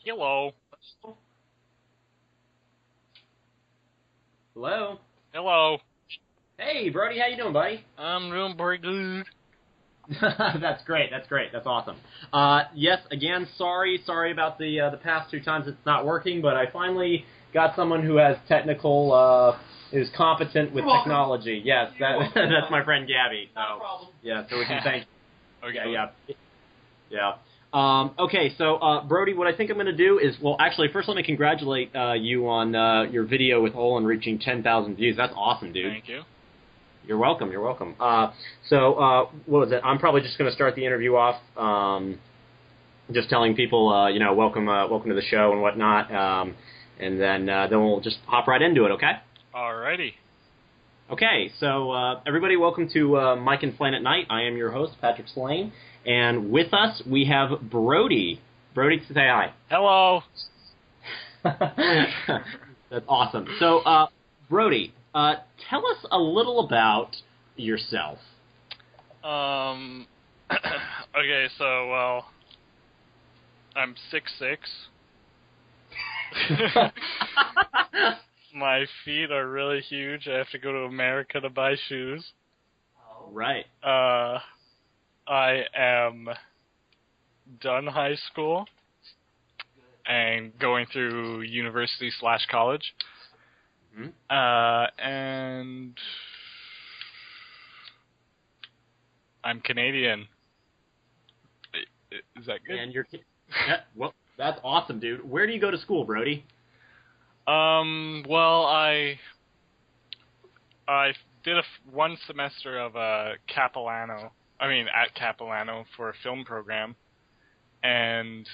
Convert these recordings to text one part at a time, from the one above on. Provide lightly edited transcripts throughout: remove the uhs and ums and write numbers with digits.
Hello. Hello. Hello. Hey, Brody, how you doing, buddy? I'm doing pretty good. That's great. That's awesome. Yes, again, sorry about the past two times it's not working, but I finally got someone who has technical is competent with technology. Yes, that's my friend Gabby. So No problem. yeah, so we can thank. Okay. Yeah. Okay, so Brody, what I think I'm going to do is, well, actually, first let me congratulate you on your video with Olin reaching 10,000 views. That's awesome, dude. Thank you. You're welcome. So what was it? I'm probably just going to start the interview off, just telling people, welcome to the show and whatnot, and then we'll just hop right into it. Okay? Alrighty. Okay. So everybody, welcome to Mike and Planet Night. I am your host, Patrick Slane, and with us we have Brody. Brody, say hi. Hello. That's awesome. So Brody. Tell us a little about yourself. Okay, so, I'm 6'6". My feet are really huge. I have to go to America to buy shoes. Right. I am done high school and going through university/college. Mm-hmm. And I'm Canadian. Is that good? And well, that's awesome, dude. Where do you go to school, Brody? Well, I did one semester of Capilano. At Capilano for a film program, and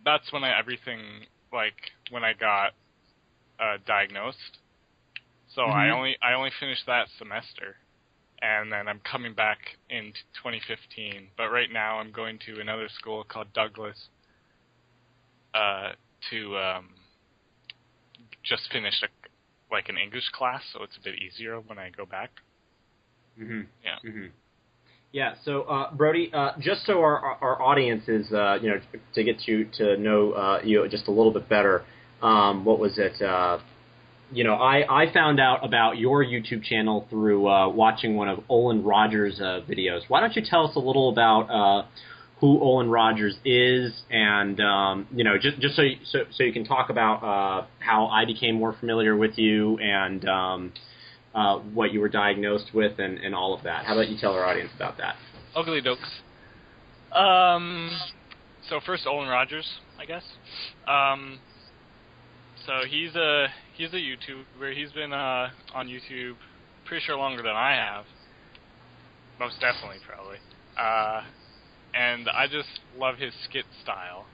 that's when when I got diagnosed. So Mm-hmm. I only finished that semester, and then I'm coming back in 2015. But right now I'm going to another school called Douglas to just finish an English class, so it's a bit easier when I go back. Mm-hmm. Yeah. Mm-hmm. Yeah. So Brody, just so our audience is to get you to know you just a little bit better. What was it? I found out about your YouTube channel through watching one of Olin Rogers' videos. Why don't you tell us a little about who Olin Rogers is, and just so you can talk about how I became more familiar with you and what you were diagnosed with and all of that. How about you tell our audience about that? Ugly dokes. So first Olin Rogers, I guess. So he's a YouTuber. He's been on YouTube pretty sure longer than I have. Most definitely, probably. And I just love his skit style.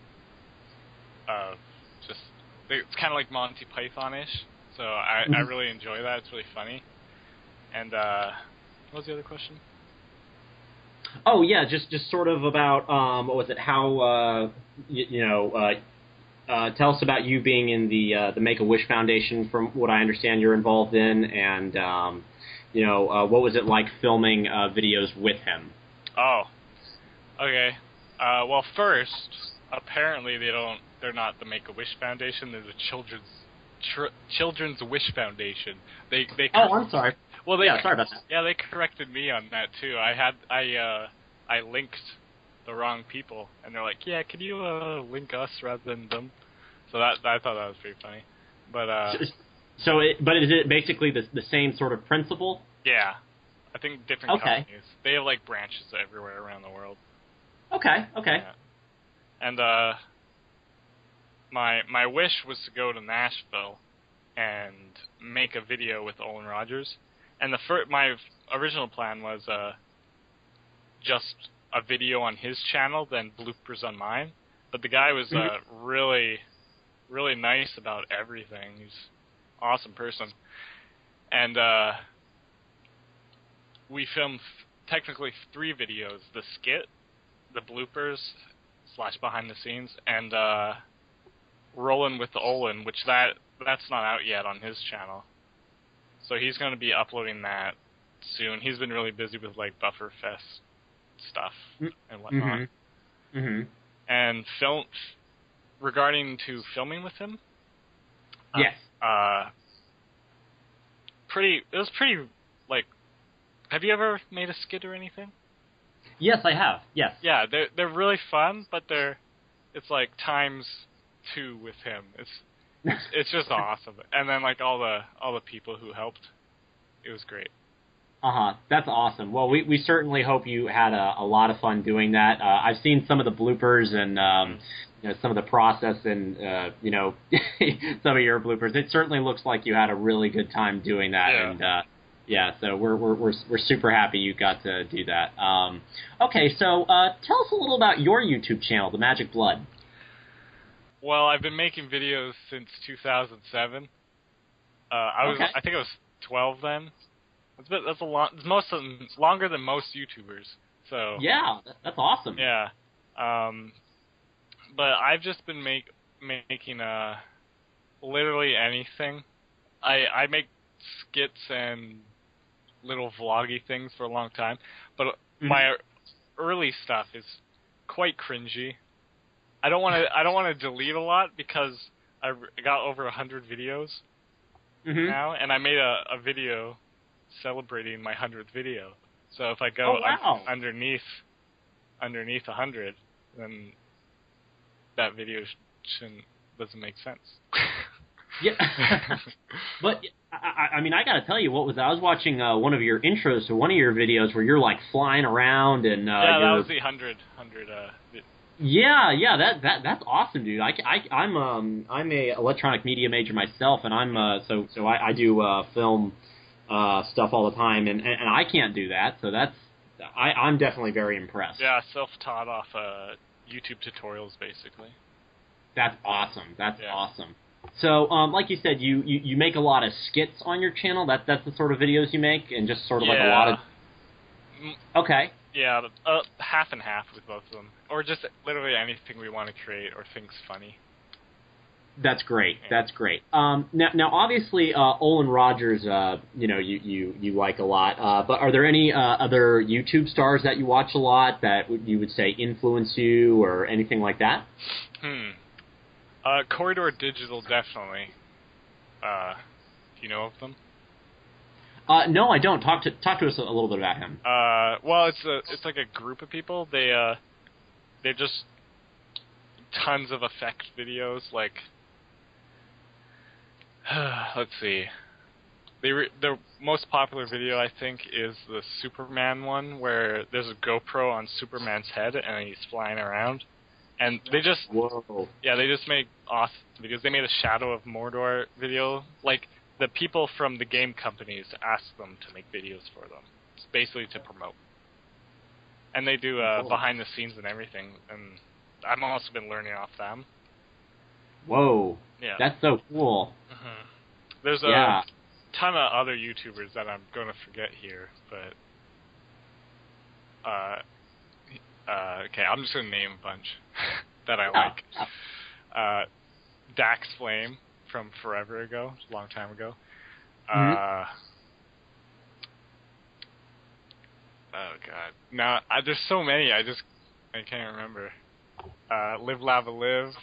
It's kind of like Monty Python-ish. So I really enjoy that. It's really funny. And what was the other question? Oh yeah, just sort of about what was it? How tell us about you being in the Make-A-Wish Foundation. From what I understand, you're involved in, and what was it like filming videos with him? Oh, okay. Well, first, apparently they're not the Make-A-Wish Foundation. They're the Children's Wish Foundation. Oh, I'm sorry. Well, sorry about that. Yeah, they corrected me on that too. I linked the wrong people, and they're like, "Yeah, can you link us rather than them?" So I thought that was pretty funny. But but is it basically the same sort of principle? Yeah, I think different companies. They have branches everywhere around the world. Okay. Yeah. And my wish was to go to Nashville and make a video with Olin Rogers. And my original plan was just a video on his channel, then bloopers on mine. But the guy was really, really nice about everything. He's an awesome person. And we filmed technically 3 videos: the skit, the bloopers / behind the scenes, and Rollin' with Olin, which that's not out yet on his channel. So he's going to be uploading that soon. He's been really busy with Bufferfest stuff and whatnot. Mm-hmm. And regarding to filming with him. Yes. It was pretty, like, have you ever made a skit or anything? Yes, I have. Yes. Yeah, they're really fun, but it's like times 2 with him. It's just awesome. And then like all the people who helped, it was great. That's awesome. Well, we certainly hope you had a lot of fun doing that. I've seen some of the bloopers and some of the process and some of your bloopers. It certainly looks like you had a really good time doing that. Yeah. And so we're super happy you got to do that. Okay, so tell us a little about your YouTube channel, The Magic Blood. Well, I've been making videos since 2007. I think I was 12 then. That's a lot. It's longer than most YouTubers. So yeah, that's awesome. Yeah, but I've just been making literally anything. I make skits and little vloggy things for a long time, but my early stuff is quite cringy. I don't want to delete a lot because I got over 100 videos now, and I made a video celebrating my 100th video. So if I go underneath 100, then that video doesn't make sense. Yeah, but I mean, I gotta tell you, I was watching one of your intros to one of your videos where you're like flying around and that was the 100. Yeah, that's awesome, dude. I'm a electronic media major myself, and I'm so I do film stuff all the time, and I can't do that, so I'm definitely very impressed. Yeah, self-taught off YouTube tutorials, basically. That's awesome. That's awesome. So, like you said, you make a lot of skits on your channel. That's the sort of videos you make, and just sort of like a lot of. Okay. Yeah, half and half with both of them, or just literally anything we want to create or think's funny. That's great. That's great. Now, obviously, Olin Rogers, you like a lot. But are there any other YouTube stars that you watch a lot that you would say influence you or anything like that? Corridor Digital, definitely. Do you know of them? No, I don't. Talk to us a little bit about him. Well, it's like a group of people. They're just tons of effect videos. Like, let's see. The most popular video, I think, is the Superman one, where there's a GoPro on Superman's head and he's flying around. And they just make awesome videos. They made a Shadow of Mordor video. Like, the people from the game companies ask them to make videos for them. It's basically to promote. And they do behind the scenes and everything. And I've also been learning off them. Whoa. Yeah. That's so cool. There's a ton of other YouTubers that I'm going to forget here, but okay, I'm just going to name a bunch that I like. Dax Flame from forever ago, a long time ago. Oh god, now there's so many. I can't remember. Live Lava Live.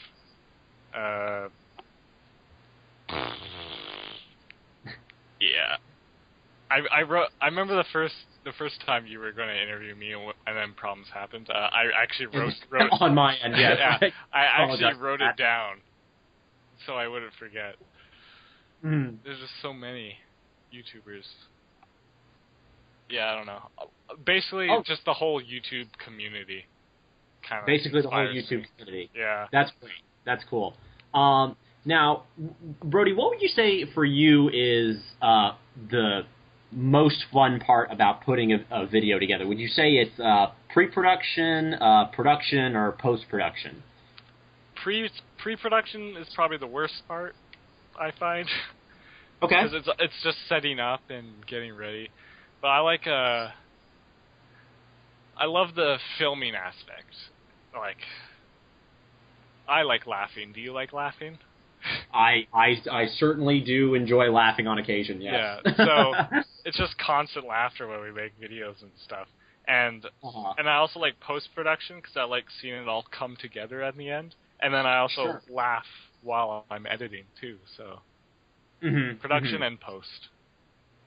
Yeah, I remember the first time you were going to interview me, and then problems happened. I actually wrote on my end. Yeah, I actually wrote it down so I wouldn't forget. There's just so many YouTubers. Yeah, I don't know. Basically, just the whole YouTube community. Basically, the whole YouTube community. Yeah, that's great. That's cool. Now, Brody, what would you say for you is the most fun part about putting a video together? Would you say it's pre-production, production, or post-production? Pre-production is probably the worst part, I find. Okay. Because it's just setting up and getting ready. But I love the filming aspect. Like, I like laughing. Do you like laughing? I certainly do enjoy laughing on occasion, yes. Yeah, so it's just constant laughter when we make videos and stuff. And I also like post-production because I like seeing it all come together at the end. And then I also Sure. laugh while I'm editing too. So production and post.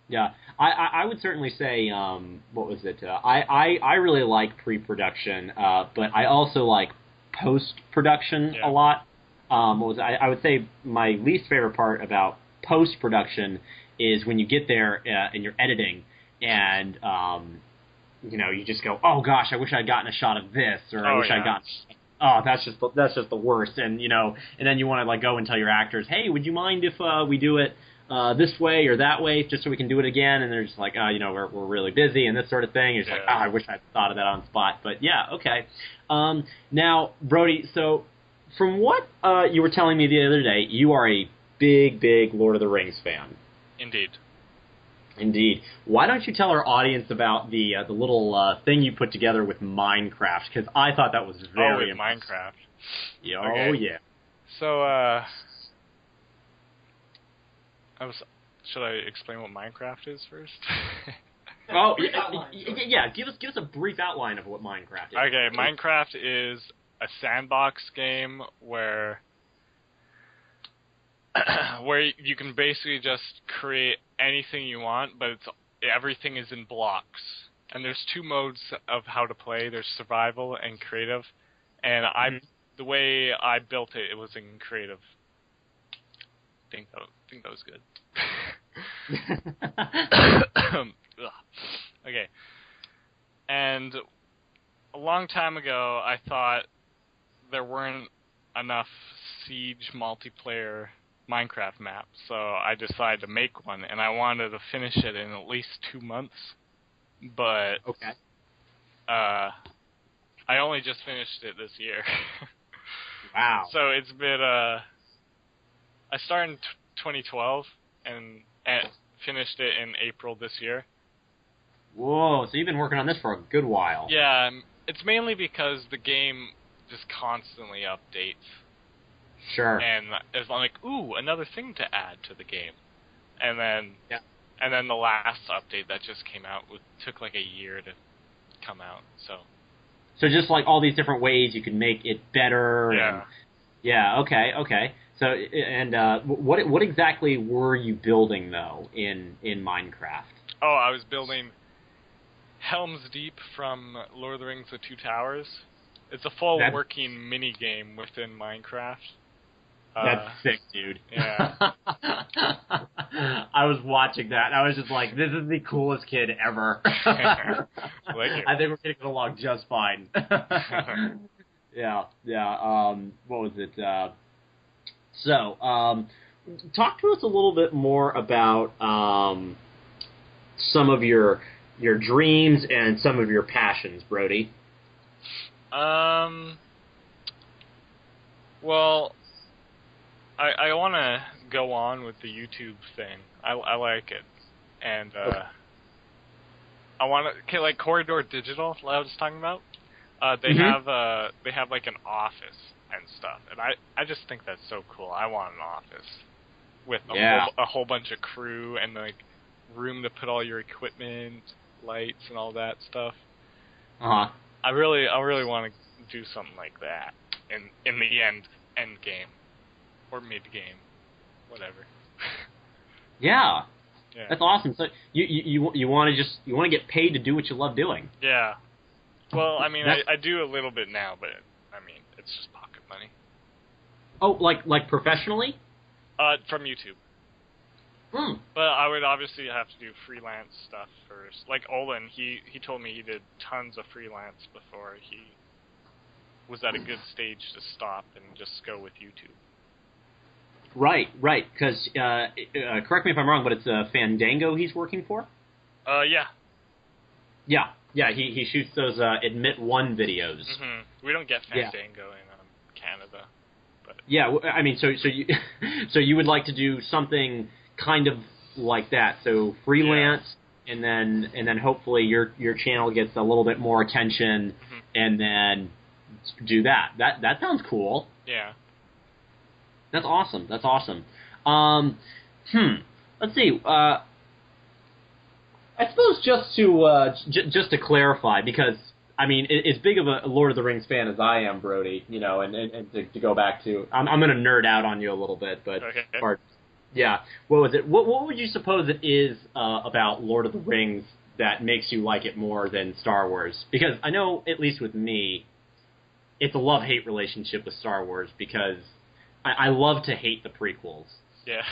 Yeah, I would certainly say, what was it? I really like pre-production, but I also like post-production a lot. What was it? I would say my least favorite part about post-production is when you get there and you're editing, and you just go, oh gosh, I wish I'd gotten a shot of this, or I wish I'd gotten. Oh, that's just the worst, and and then you want to like go and tell your actors, hey, would you mind if we do it this way or that way, just so we can do it again? And they're just like, we're really busy and this sort of thing. And you're just like, I wish I'd thought of that on the spot. But yeah, okay. Now, Brody, so from what you were telling me the other day, you are a big Lord of the Rings fan. Indeed. Why don't you tell our audience about the little thing you put together with Minecraft? Because I thought that was very impressive. Minecraft. Yeah, okay. Oh, yeah. So, should I explain what Minecraft is first? Oh, yeah. Give us a brief outline of what Minecraft is. Okay, Minecraft is a sandbox game where you can basically just create anything you want, but everything is in blocks. And there's two modes of how to play. There's survival and creative. And the way I built it was in creative. I think that was good. Okay. And a long time ago, I thought there weren't enough Siege multiplayer Minecraft maps, so I decided to make one, and I wanted to finish it in at least 2 months. But I only just finished it this year. Wow. So it's been I started in 2012 and finished it in April this year. Whoa, so you've been working on this for a good while. Yeah, it's mainly because the game just constantly updates. Sure. And it's like, ooh, another thing to add to the game. And then the last update that just came out took like a year to come out. So just like all these different ways you can make it better. Okay. So and what exactly were you building though in Minecraft? Oh, I was building Helm's Deep from Lord of the Rings: The Two Towers. It's a full working mini game within Minecraft. That's sick, dude. Yeah. I was watching that, and I was just like, this is the coolest kid ever. I think we're getting along just fine. Yeah. What was it? So, talk to us a little bit more about some of your dreams and some of your passions, Brody. Well, I want to go on with the YouTube thing. I like it, and I want to like Corridor Digital. That I was talking about. They have like an office and stuff, and I just think that's so cool. I want an office with a whole bunch of crew and like room to put all your equipment, lights, and all that stuff. I really want to do something like that in the end game or mid game, whatever. Yeah, that's awesome. So you want to get paid to do what you love doing. Yeah. Well, I mean, I do a little bit now, but I mean, it's just pocket money. Oh, like professionally? From YouTube. But I would obviously have to do freelance stuff first. Like Olin, he told me he did tons of freelance before he was at a good stage to stop and just go with YouTube. Right. Because correct me if I'm wrong, but it's Fandango he's working for. Yeah. Yeah. He shoots those Admit One videos. We don't get Fandango in Canada. But yeah, I mean, so you would like to do something kind of like that. So freelance, and then hopefully your channel gets a little bit more attention, and then do that. That sounds cool. Yeah. That's awesome. Let's see. I suppose just to clarify, because I mean, as big of a Lord of the Rings fan as I am, Brody, you know, and to go back to, I'm going to nerd out on you a little bit, but Okay. yeah, what was it? What would you suppose it is about Lord of the Rings that makes you like it more than Star Wars? Because I know, at least with me, it's a love-hate relationship with Star Wars because I love to hate the prequels. Yeah.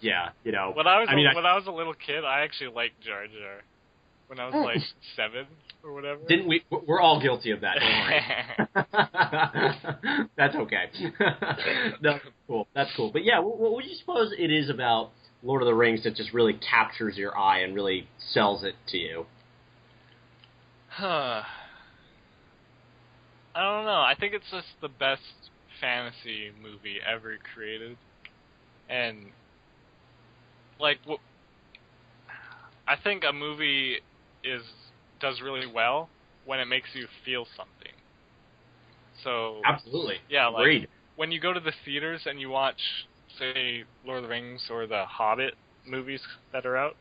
Yeah, you know. When I was a little kid, I actually liked Jar Jar. When I was like 7 or whatever. Didn't we? We're all guilty of that. Don't worry. That's okay. That's cool. That's cool. But yeah, what would you suppose it is about Lord of the Rings that just really captures your eye and really sells it to you? I don't know. I think it's just the best fantasy movie ever created, and like, I think a movie does really well when it makes you feel something. So Absolutely. yeah, like Agreed. when you go to the theaters and you watch, say, Lord of the Rings or the Hobbit movies that are out.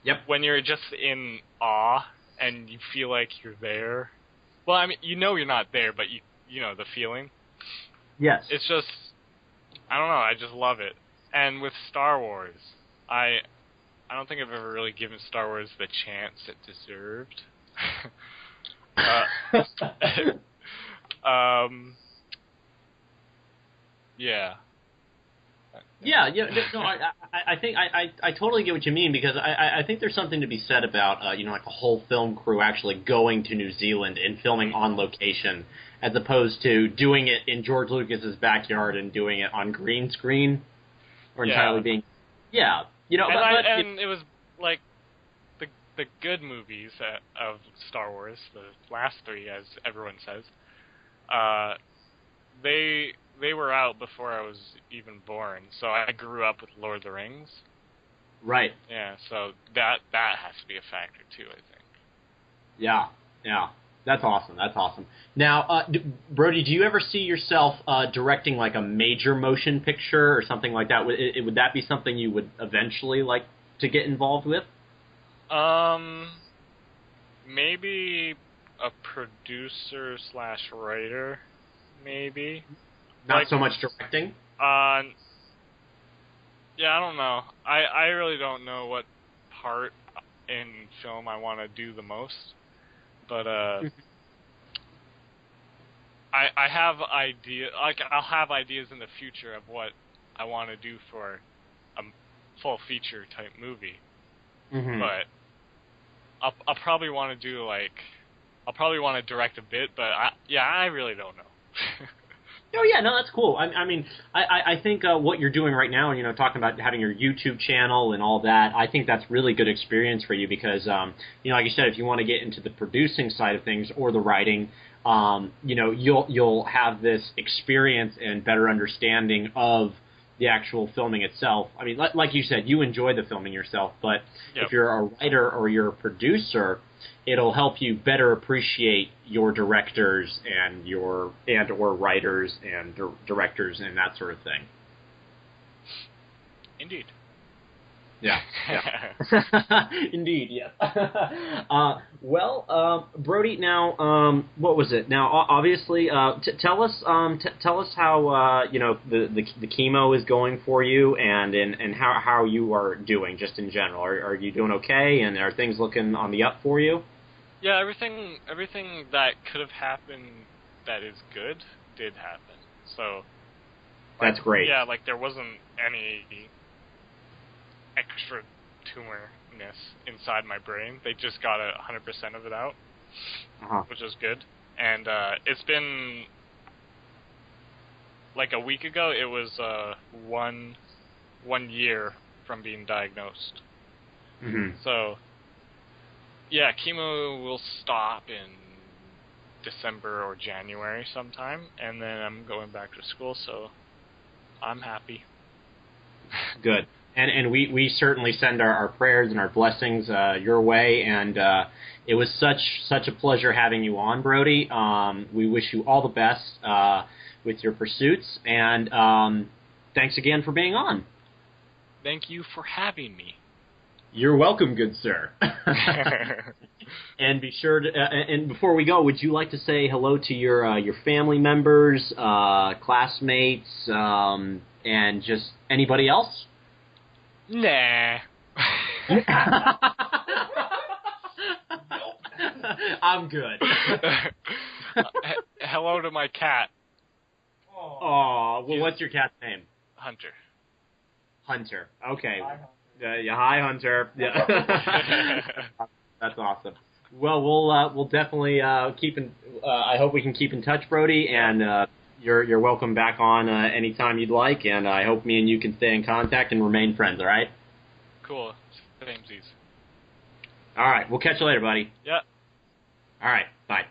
Yep. When you're just in awe and you feel like you're there. Well, I mean, you know you're not there, but you know the feeling. Yes. It's just, I don't know, I just love it. And with Star Wars, I don't think I've ever really given Star Wars the chance it deserved. Yeah. Yeah, no, I think I totally get what you mean because I think there's something to be said about you know, like a whole film crew actually going to New Zealand and filming on location as opposed to doing it in George Lucas's backyard and doing it on green screen or entirely being you know. And it was like the good movies of Star Wars, the last 3, as everyone says. They were out before I was even born, so I grew up with Lord of the Rings. Right. Yeah, so that has to be a factor too, I think. Yeah. That's awesome. Now, Brody, do you ever see yourself directing like a major motion picture or something like that? Would that be something you would eventually like to get involved with? Maybe a producer / writer, maybe. Not so much directing? Yeah, I don't know. I really don't know what part in film I want to do the most. But, I have I'll have ideas in the future of what I want to do for a full feature type movie. Mm-hmm. But I'll probably want to do I'll probably want to direct a bit, but I really don't know. Oh yeah, no, that's cool. I mean, I think what you're doing right now, you know, talking about having your YouTube channel and all that, I think that's really good experience for you because, you know, like you said, if you want to get into the producing side of things or the writing, you know, you'll have this experience and better understanding of the actual filming itself. I mean, like you said, you enjoy the filming yourself, but if you're a writer or you're a producer, it'll help you better appreciate your directors and or writers and directors and that sort of thing. Indeed. Yeah. Indeed, yes. Well, Brody, now, what was it? Now, obviously, tell us how you know the chemo is going for you, and how you are doing just in general. Are you doing okay, and are things looking on the up for you? Yeah, everything that could have happened that is good did happen. So that's great. Yeah, like there wasn't any extra tumorness inside my brain. They just got 100% of it out, which is good. And it's been like a week ago. It was 1 year from being diagnosed. Mm-hmm. So yeah, chemo will stop in December or January sometime, and then I'm going back to school. So I'm happy. Good. And we certainly send our prayers and our blessings your way, and it was such a pleasure having you on, Brody. We wish you all the best with your pursuits, and thanks again for being on. Thank you for having me. You're welcome, good sir. And be sure to. And before we go, would you like to say hello to your family members, classmates, and just anybody else? Nah. I'm good. Hello to my cat. Oh, well, what's your cat's name? Hunter. Hunter. Okay. Hi, Hunter. Yeah. That's awesome. Well, we'll definitely keep in. I hope we can keep in touch, Brody, and you're welcome back on anytime you'd like. And I hope me and you can stay in contact and remain friends. All right. Cool. Samesies. All right. We'll catch you later, buddy. Yeah. All right. Bye.